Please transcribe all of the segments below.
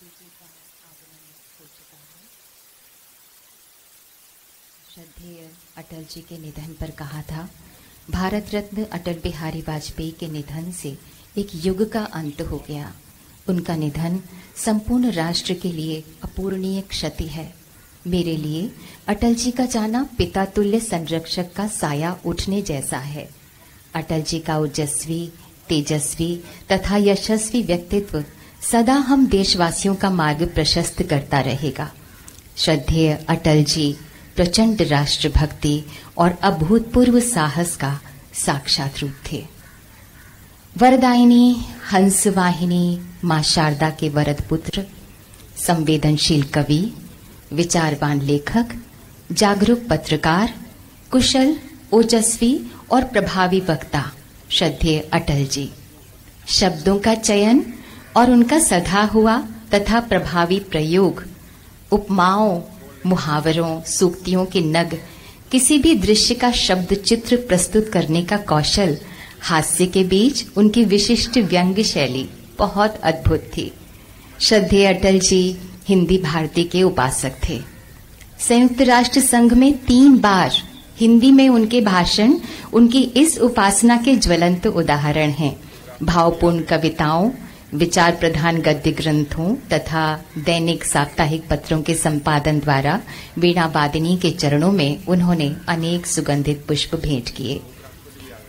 जी का आगमन हो चुका है। श्रद्धेय अटल जी के निधन पर कहा था, भारत रत्न अटल बिहारी वाजपेयी के निधन से एक युग का अंत हो गया। उनका निधन संपूर्ण राष्ट्र के लिए अपूरणीय क्षति है। मेरे लिए अटल जी का जाना पिता तुल्य संरक्षक का साया उठने जैसा है। अटल जी का ओजस्वी, तेजस्वी तथा यशस्वी व्यक्तित्व सदा हम देशवासियों का मार्ग प्रशस्त करता रहेगा। श्रद्धेय अटल जी प्रचंड राष्ट्रभक्ति और अभूतपूर्व साहस का साक्षात रूप थे। वरदायिनी, हंसवाहिनी, मां शारदा के वरद पुत्र, संवेदनशील कवि, विचारवान लेखक, जागरूक पत्रकार, कुशल, ओजस्वी और प्रभावी वक्ता श्रद्धेय अटल जी। शब्दों का चयन और उनका सधा हुआ तथा प्रभावी प्रयोग, उपमाओं, मुहावरों, सूक्तियों के नग, किसी भी दृश्य का शब्द चित्र प्रस्तुत करने का कौशल, हास्य के बीच उनकी विशिष्ट व्यंग्य शैली बहुत अद्भुत थी। श्रद्धेय अटल जी हिंदी भारती के उपासक थे। संयुक्त राष्ट्र संघ में 3 बार हिंदी में उनके भाषण उनकी इस उपासना के ज्वलंत उदाहरण हैं। भावपूर्ण कविताओं, विचार प्रधान गद्य ग्रंथों तथा दैनिक साप्ताहिक पत्रों के संपादन द्वारा वीणा वादिनी के चरणों में उन्होंने अनेक सुगंधित पुष्प भेंट किए।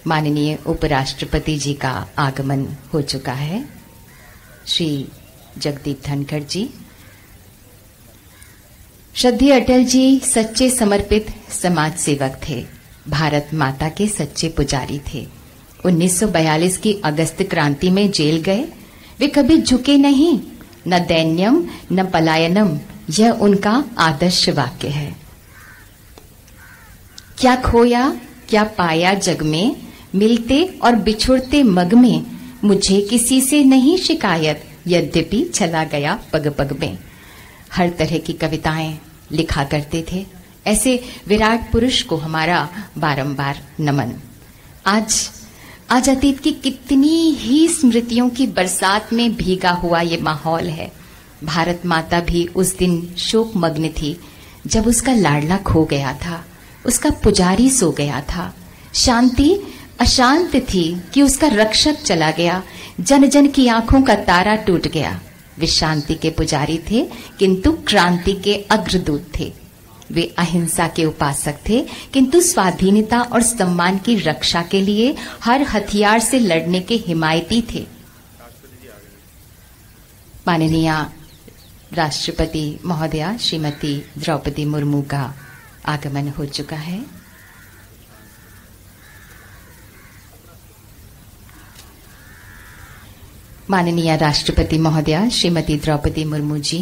माननीय उपराष्ट्रपति जी का आगमन हो चुका है। श्री जगदीप धनखड़ जी। श्रद्धेय अटल जी सच्चे समर्पित समाज सेवक थे। भारत माता के सच्चे पुजारी थे। 1942 की अगस्त क्रांति में जेल गए। वे कभी झुके नहीं, न दैन्यम न पलायनम, यह उनका आदर्श वाक्य है। क्या खोया क्या पाया जग में, मिलते और बिछुड़ते मग में, मुझे किसी से नहीं शिकायत, यद्यपि चला गया पग पग में। हर तरह की कविताएं लिखा करते थे। ऐसे विराट पुरुष को हमारा बारंबार नमन। आज अतीत की कितनी ही स्मृतियों की बरसात में भीगा हुआ ये माहौल है। भारत माता भी उस दिन शोकमग्न थी जब उसका लाडला खो गया था, उसका पुजारी सो गया था। शांति अशांत थी कि उसका रक्षक चला गया। जन जन की आंखों का तारा टूट गया। वे शांति के पुजारी थे किंतु क्रांति के अग्रदूत थे। वे अहिंसा के उपासक थे किंतु स्वाधीनता और सम्मान की रक्षा के लिए हर हथियार से लड़ने के हिमायती थे। माननीय राष्ट्रपति महोदया श्रीमती द्रौपदी मुर्मू का आगमन हो चुका है। माननीय राष्ट्रपति महोदया श्रीमती द्रौपदी मुर्मू जी,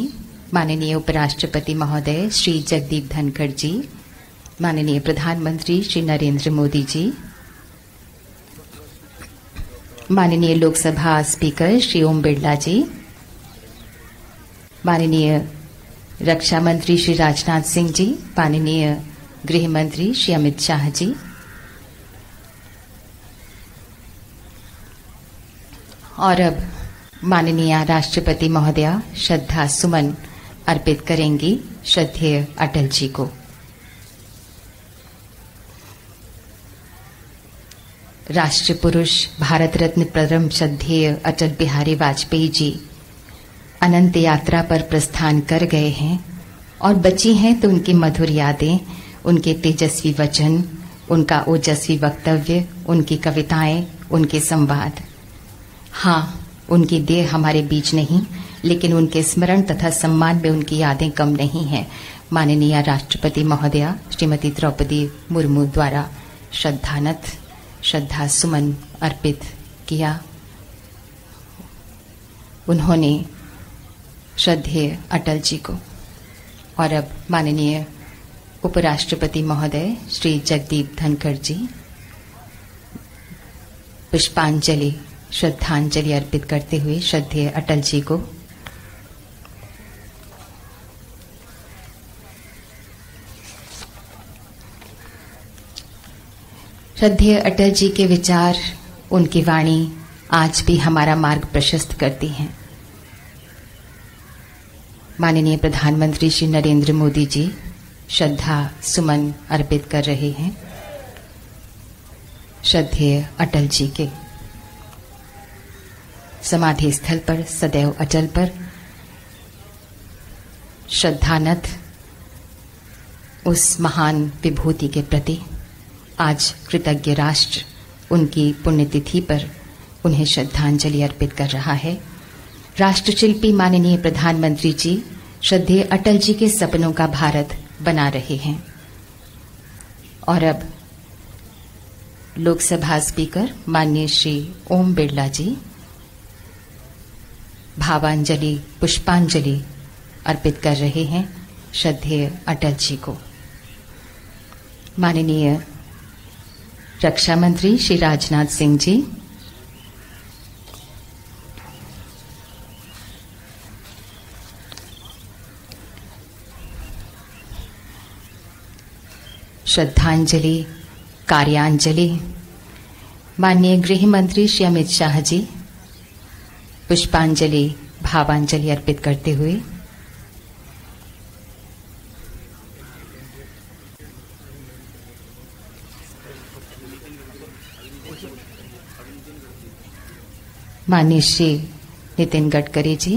माननीय उपराष्ट्रपति महोदय श्री जगदीप धनखड़ जी, माननीय प्रधानमंत्री श्री नरेंद्र मोदी जी, माननीय लोकसभा स्पीकर श्री ओम बिरला जी, माननीय रक्षा मंत्री श्री राजनाथ सिंह जी, माननीय गृह मंत्री श्री अमित शाह जी, और अब माननीय राष्ट्रपति महोदया श्रद्धा सुमन अर्पित करेंगी श्रद्धेय अटल जी को। राष्ट्र पुरुष भारत रत्न परम श्रद्धेय अटल बिहारी वाजपेयी जी अनंत यात्रा पर प्रस्थान कर गए हैं और बची हैं तो उनकी मधुर यादें, उनके तेजस्वी वचन, उनका ओजस्वी वक्तव्य, उनकी कविताएं, उनके संवाद। हाँ, उनकी देह हमारे बीच नहीं, लेकिन उनके स्मरण तथा सम्मान में उनकी यादें कम नहीं हैं। माननीय राष्ट्रपति महोदया श्रीमती द्रौपदी मुर्मू द्वारा श्रद्धा सुमन अर्पित किया। उन्होंने श्रद्धेय अटल जी को। और अब माननीय उपराष्ट्रपति महोदय श्री जगदीप धनखड़ जी पुष्पांजलि श्रद्धांजलि अर्पित करते हुए श्रद्धेय अटल जी को। श्रद्धेय अटल जी के विचार, उनकी वाणी आज भी हमारा मार्ग प्रशस्त करती हैं। माननीय प्रधानमंत्री श्री नरेंद्र मोदी जी श्रद्धा सुमन अर्पित कर रहे हैं श्रद्धेय अटल जी के समाधि स्थल पर सदैव अटल पर श्रद्धानथ उस महान विभूति के प्रति आज कृतज्ञ राष्ट्र उनकी पुण्यतिथि पर उन्हें श्रद्धांजलि अर्पित कर रहा है। राष्ट्रशिल्पी माननीय प्रधानमंत्री जी श्रद्धेय अटल जी के सपनों का भारत बना रहे हैं। और अब लोकसभा स्पीकर माननीय श्री ओम बिरला जी भावांजलि पुष्पांजलि अर्पित कर रहे हैं श्रद्धेय अटल जी को। माननीय रक्षा मंत्री श्री राजनाथ सिंह जी, श्रद्धांजलि कार्यांजलि माननीय गृह मंत्री श्री अमित शाह जी पुष्पांजलि भावांजलि अर्पित करते हुए माननीय श्री नितिन गडकरी जी